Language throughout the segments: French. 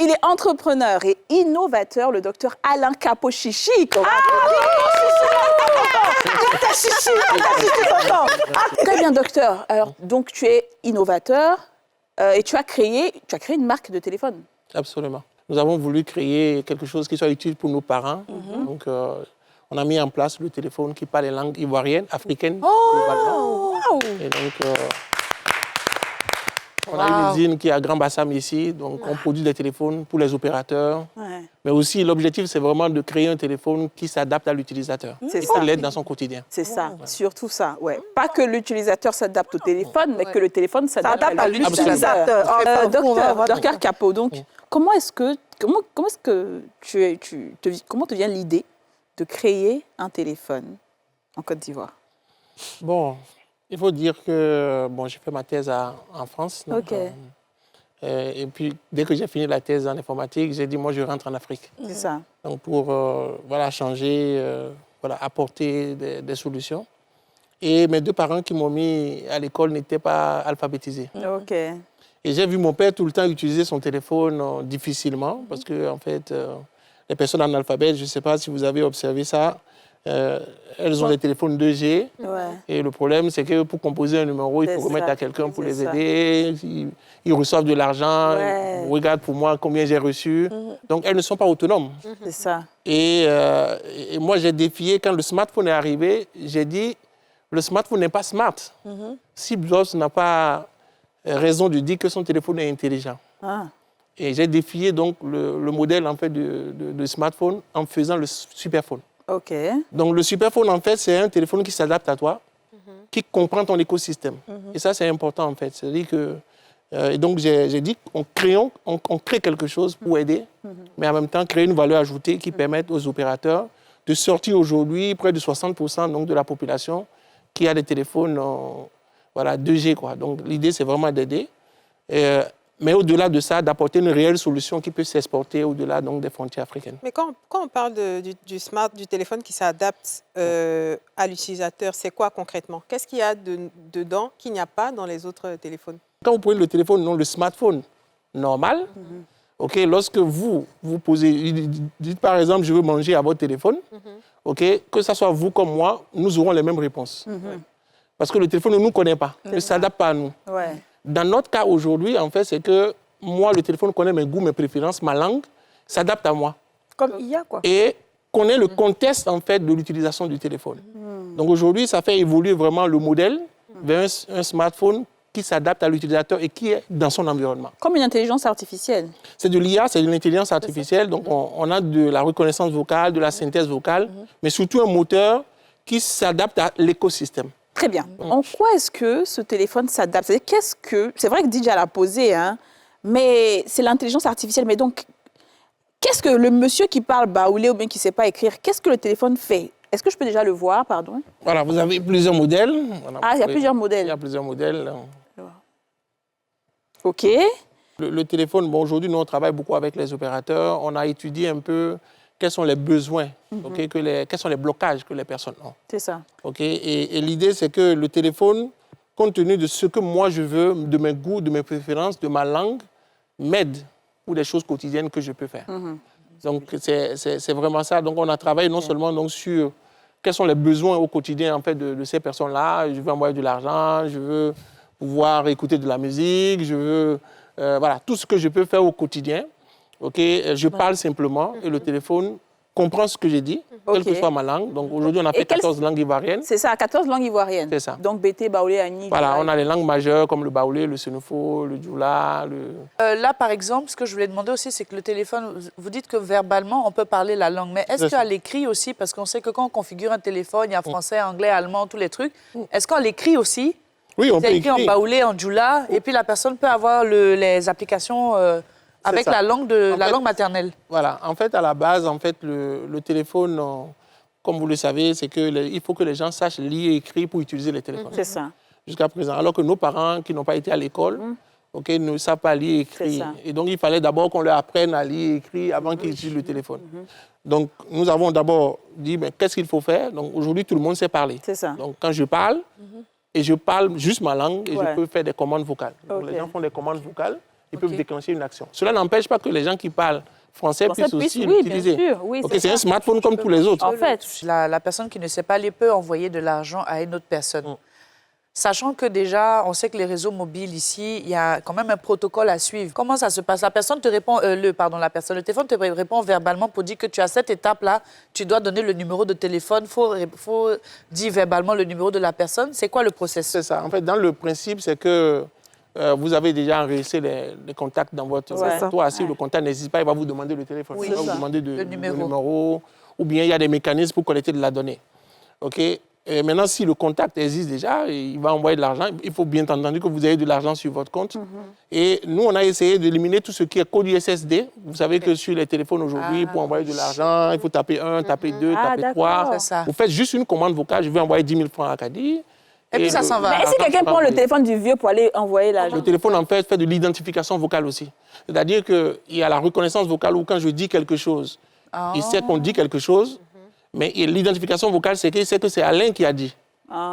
il est entrepreneur et innovateur, le docteur Alain Capochichi. Très bien, docteur. Alors, donc, tu es innovateur et tu as créé une marque de téléphone. Absolument. Nous avons voulu créer quelque chose qui soit utile pour nos parents. Donc, on a mis en place le téléphone qui parle les langues ivoiriennes, africaines, globalement. Et donc, on a une usine qui est à Grand Bassam ici. Donc, on produit des téléphones pour les opérateurs. Mais aussi, l'objectif, c'est vraiment de créer un téléphone qui s'adapte à l'utilisateur. C'est et ça. qui l'aide dans son quotidien. C'est ça, surtout ça. Ouais. Pas que l'utilisateur s'adapte au téléphone, mais que le téléphone s'adapte à l'utilisateur. Docteur Capo, donc, comment te vient l'idée de créer un téléphone en Côte d'Ivoire? Bon, il faut dire que j'ai fait ma thèse en France. Donc, et puis, dès que j'ai fini la thèse en informatique, j'ai dit, moi, je rentre en Afrique. C'est ça. Donc, pour changer, apporter des solutions. Et mes deux parents qui m'ont mis à l'école n'étaient pas alphabétisés. OK. Et j'ai vu mon père tout le temps utiliser son téléphone difficilement, parce que, en fait, les personnes analphabètes, je ne sais pas si vous avez observé ça, elles ont des téléphones 2G. Et le problème, c'est que pour composer un numéro, il faut remettre à quelqu'un pour les aider. Ils reçoivent de l'argent. Regarde pour moi combien j'ai reçu. Donc, elles ne sont pas autonomes. C'est ça. Et moi, j'ai défié, quand le smartphone est arrivé, j'ai dit, le smartphone n'est pas smart. Steve Jobs n'a pas raison de dire que son téléphone est intelligent. Et j'ai défié donc le modèle en fait, de smartphone en faisant le superphone. OK. Donc, le superphone, en fait, c'est un téléphone qui s'adapte à toi, qui comprend ton écosystème. Et ça, c'est important, en fait. C'est-à-dire que... et donc, j'ai dit qu'on crée quelque chose pour aider, mais en même temps, créer une valeur ajoutée qui permette aux opérateurs de sortir aujourd'hui près de 60% donc, de la population qui a des téléphones 2G, quoi. Donc, l'idée, c'est vraiment d'aider. Mais au-delà de ça, d'apporter une réelle solution qui peut s'exporter au-delà donc, des frontières africaines. Mais quand on parle du téléphone qui s'adapte à l'utilisateur, c'est quoi concrètement? Qu'est-ce qu'il y a dedans qu'il n'y a pas dans les autres téléphones? Quand vous prenez le téléphone, non, le smartphone normal, lorsque vous posez, dites par exemple, je veux manger à votre téléphone, que ce soit vous comme moi, nous aurons les mêmes réponses. Parce que le téléphone ne nous connaît pas, ne s'adapte pas à nous. Dans notre cas aujourd'hui, en fait, c'est que moi, le téléphone connaît mes goûts, mes préférences, ma langue, s'adapte à moi. Comme IA, quoi. Et connaît le contexte, en fait, de l'utilisation du téléphone. Donc aujourd'hui, ça fait évoluer vraiment le modèle vers un smartphone qui s'adapte à l'utilisateur et qui est dans son environnement. Comme une intelligence artificielle. C'est de l'IA, c'est de l'intelligence artificielle. Donc on a de la reconnaissance vocale, de la synthèse vocale, mais surtout un moteur qui s'adapte à l'écosystème. Très bien. En quoi est-ce que ce téléphone s'adapte? C'est vrai que DJ l'a posé, hein, mais c'est l'intelligence artificielle. Mais donc, qu'est-ce que le monsieur qui parle baoulé ou bien qui ne sait pas écrire, qu'est-ce que le téléphone fait? Est-ce que je peux déjà le voir, pardon? Voilà, vous avez plusieurs modèles. Il y a plusieurs modèles. Il y a plusieurs modèles. OK. Le téléphone, aujourd'hui, nous, on travaille beaucoup avec les opérateurs. On a étudié un peu quels sont les besoins, quels sont les blocages que les personnes ont. C'est ça. Et l'idée, c'est que le téléphone, compte tenu de ce que moi je veux, de mes goûts, de mes préférences, de ma langue, m'aide pour des choses quotidiennes que je peux faire. Donc, c'est vraiment ça. Donc, on a travaillé non seulement donc, sur quels sont les besoins au quotidien en fait, de ces personnes-là. Je veux envoyer de l'argent, je veux pouvoir écouter de la musique, je veux... tout ce que je peux faire au quotidien. Je parle simplement et le téléphone comprend ce que j'ai dit, quelle que soit ma langue. Donc aujourd'hui, on a fait 14 langues ivoiriennes. C'est ça, 14 langues ivoiriennes. C'est ça. Donc Bété, Baoulé, Agni. Voilà, on a les langues majeures comme le Baoulé, le Sénoufo, le Djoula. Là, par exemple, ce que je voulais demander aussi, c'est que le téléphone, vous dites que verbalement, on peut parler la langue. Mais est-ce qu'à l'écrit aussi, parce qu'on sait que quand on configure un téléphone, il y a français, anglais, allemand, tous les trucs. Est-ce qu'on l'écrit aussi? Oui, on peut écrire. En Baoulé, en Djoula, et puis la personne peut avoir les applications avec la langue langue maternelle. Voilà. En fait, à la base, en fait, le téléphone, comme vous le savez, c'est qu'il faut que les gens sachent lire et écrire pour utiliser les téléphones. C'est ça. Jusqu'à présent. Alors que nos parents qui n'ont pas été à l'école, ne savent pas lire et écrire. Et donc, il fallait d'abord qu'on leur apprenne à lire et écrire avant qu'ils utilisent le téléphone. Donc, nous avons d'abord dit, qu'est-ce qu'il faut faire? Donc, aujourd'hui, tout le monde sait parler. C'est ça. Donc, quand je parle, et je parle juste ma langue, et je peux faire des commandes vocales. Donc, les gens font des commandes vocales. ils peuvent déclencher une action. Cela n'empêche pas que les gens qui parlent français puissent aussi oui, l'utiliser. bien sûr. Oui, C'est un smartphone comme tous les autres. En fait, La personne qui ne sait pas lire peut envoyer de l'argent à une autre personne. Sachant que déjà, on sait que les réseaux mobiles ici, il y a quand même un protocole à suivre. Comment ça se passe? La personne te répond, le téléphone te répond verbalement pour dire que tu as cette étape-là, tu dois donner le numéro de téléphone, faut dire verbalement le numéro de la personne. C'est quoi le processus? C'est ça. En fait, dans le principe, c'est que vous avez déjà enregistré les contacts dans votre toi. Si le contact n'existe pas, il va vous demander le téléphone. Oui, il va vous demander le le numéro. numéro. Ou bien il y a des mécanismes pour collecter de la donnée. OK? Et maintenant, si le contact existe déjà, il va envoyer de l'argent. Il faut bien entendu que vous ayez de l'argent sur votre compte. Et nous, on a essayé d'éliminer tout ce qui est code USSD. Vous savez que sur les téléphones aujourd'hui, pour envoyer de l'argent, il faut taper 1, taper 2, taper 3. C'est ça. Vous faites juste une commande vocale. Je vais envoyer 10 000 francs à Kadi. Et puis ça s'en va. mais est-ce que quelqu'un prend le téléphone du vieux pour aller envoyer l'argent? Le téléphone, en fait de l'identification vocale aussi. C'est-à-dire qu'il y a la reconnaissance vocale où quand je dis quelque chose, il sait qu'on dit quelque chose, mais l'identification vocale, c'est qu'il sait que c'est Alain qui a dit.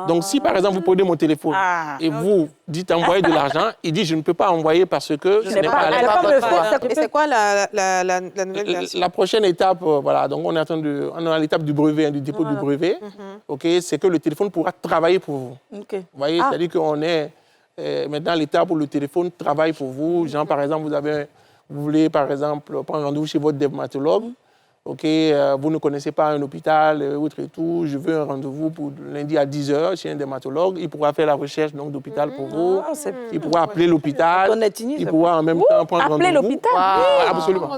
Donc, si par exemple, vous prenez mon téléphone et vous dites envoyer de l'argent, il dit je ne peux pas envoyer parce que ce n'est pas Alain. Et c'est quoi la nouvelle version? La prochaine étape, voilà, donc on est à l'étape du brevet, du dépôt du brevet, c'est que le téléphone pourra travailler pour vous. Vous voyez, c'est-à-dire qu'on est maintenant à l'étape où le téléphone travaille pour vous. Genre, par exemple, vous voulez, par exemple, prendre rendez-vous chez votre dermatologue. Vous ne connaissez pas un hôpital, autre et tout. Je veux un rendez-vous pour lundi à 10h chez un dermatologue. Il pourra faire la recherche d'hôpital pour vous. Il pourra appeler l'hôpital. Il pourra en même temps prendre rendez-vous. Appeler l'hôpital? Absolument.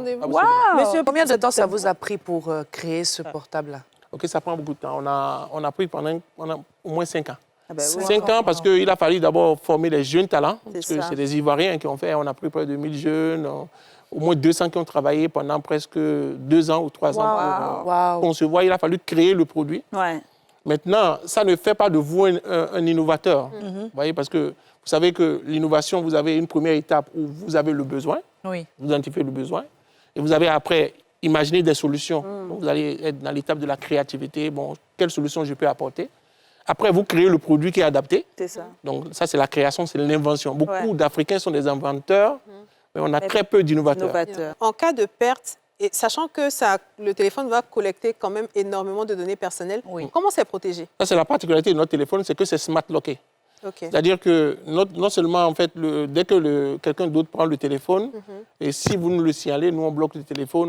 Monsieur, combien de temps ça vous a pris pour créer ce portable-là? Ça prend beaucoup de temps. On a pris pendant au moins 5 ans. 5 5 ans parce qu'il a fallu d'abord former les jeunes talents. Parce que ça. c'est des Ivoiriens qui ont fait. On a pris près de 1000 jeunes. Au moins 200 qui ont travaillé pendant presque 2 ans ou 3 ans pour concevoir. Il a fallu créer le produit. Maintenant, ça ne fait pas de vous un innovateur. Vous voyez, parce que vous savez que l'innovation, vous avez une première étape où vous avez le besoin. Oui. Vous identifiez le besoin. Et vous avez après imaginé des solutions. Donc, vous allez être dans l'étape de la créativité. Bon, quelle solution je peux apporter? Après, vous créez le produit qui est adapté. C'est ça. Donc, ça, c'est la création, c'est l'invention. Beaucoup d'Africains sont des inventeurs. Mais on a très peu d'innovateurs. En cas de perte, et sachant que le téléphone va collecter quand même énormément de données personnelles, comment c'est protégé? Ça, c'est la particularité de notre téléphone, c'est que c'est smart locké. C'est-à-dire que non seulement, en fait, dès que quelqu'un d'autre prend le téléphone, et si vous nous le signalez, nous, on bloque le téléphone,